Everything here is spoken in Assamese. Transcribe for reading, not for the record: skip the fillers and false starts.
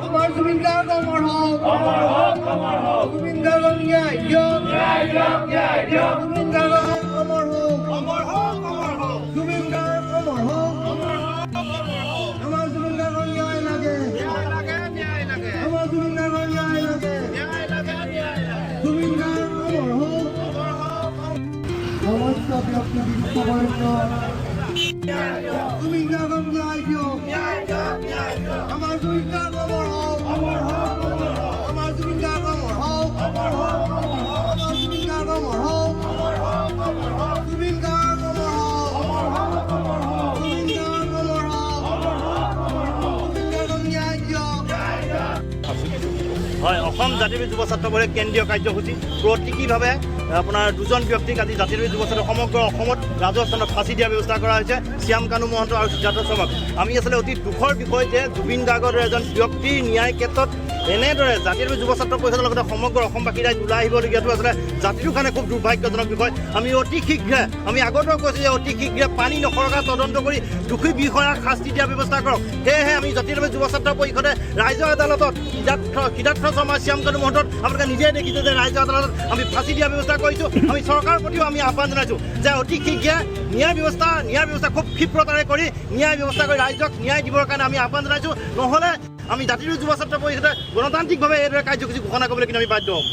আমার জুবিন গার্গ অমর হোক, জুবিন গার্গ ন্যায় দিয়ক, জুবিন গার্গ অমর হোক, জুবিন গার্গ অমর হোক, আমার জুবিন গার্গ ন্যায় লাগে, আমার জুবিন গার্গ ন্যায় লাগে, জুবিন গার্গ অমর হোক, সমস্ত ব্যক্তি বিরুদ্ধ জুবিন গার্গ ন্যায় দিয়ক, আমার জুবিন গার্গ অমর হোক, আমার জুবিন গার্গ অমর হোক, আমার জুবিন গার্গ অমর হোক, জুবিন গার্গ অমর হোক, জুবিন গার্গ অমর হোক, জুবিন গার্গ ন্যায় দিয়ক। হয় অসম জাতীয় যুৱ ছাত্ৰ পৰিষদ কেন্দ্ৰীয় কাৰ্যসূচী প্ৰতীকীভাৱে আপোনাৰ দুজন ব্যক্তিক আজি জাতীয় যুৱ ছাত্ৰ সমগ্ৰ অসমত ৰাজস্থানত ফাঁচি দিয়াৰ ব্যৱস্থা কৰা হৈছে শ্যাম কানু মহন্ত আৰু সিদ্ধাৰ্থ শৰ্মাক। আমি আচলতে অতি দুখৰ বিষয় যে জুবিন গাৰ্গৰ এজন ব্যক্তিৰ ন্যায় ক্ষেত্ৰত এনেদৰে জাতীয় যুৱ ছাত্ৰ পৰিষদৰ লগতে সমগ্ৰ অসমবাসীৰ ৰাইজ ওলাই আহিবলগীয়াটো আচলতে জাতিটোৰ কাৰণে খুব দুৰ্ভাগ্যজনক বিষয়। আমি অতি শীঘ্ৰে আমি আগতেও কৈছোঁ যে অতি শীঘ্ৰে পানী নসৰকা তদন্ত কৰি দোষী বিষয়াক শাস্তি দিয়াৰ ব্যৱস্থা কৰক। সেয়েহে আমি জাতীয় যুৱ ছাত্ৰ পৰিষদে ৰাইজৰ আদালতত সিদ্ধাৰ্থ শৰ্মা শ্যাম কানু মহন্তত আপোনালোকে নিজে দেখিছে যে ৰাইজৰ আদালতত আমি ফাঁচি দিয়াৰ ব্যৱস্থা কৰিছোঁ। আমি চৰকাৰৰ প্ৰতিও আমি আহ্বান জনাইছোঁ যে অতি শীঘ্ৰে ন্যায় ব্যৱস্থা খুব ক্ষীপ্ৰতাৰে কৰি ন্যায় ব্যৱস্থা কৰি ৰাইজক ন্যায় দিবৰ কাৰণে আমি আহ্বান জনাইছোঁ। নহ'লে আমি জাতীয় যুৱ ছাত্ৰ পৰিষদে গণতান্ত্ৰিকভাৱে এইদৰে কাৰ্যসূচী ঘোষণা কৰিবলৈ কিন্তু আমি বাধ্য হ'ম।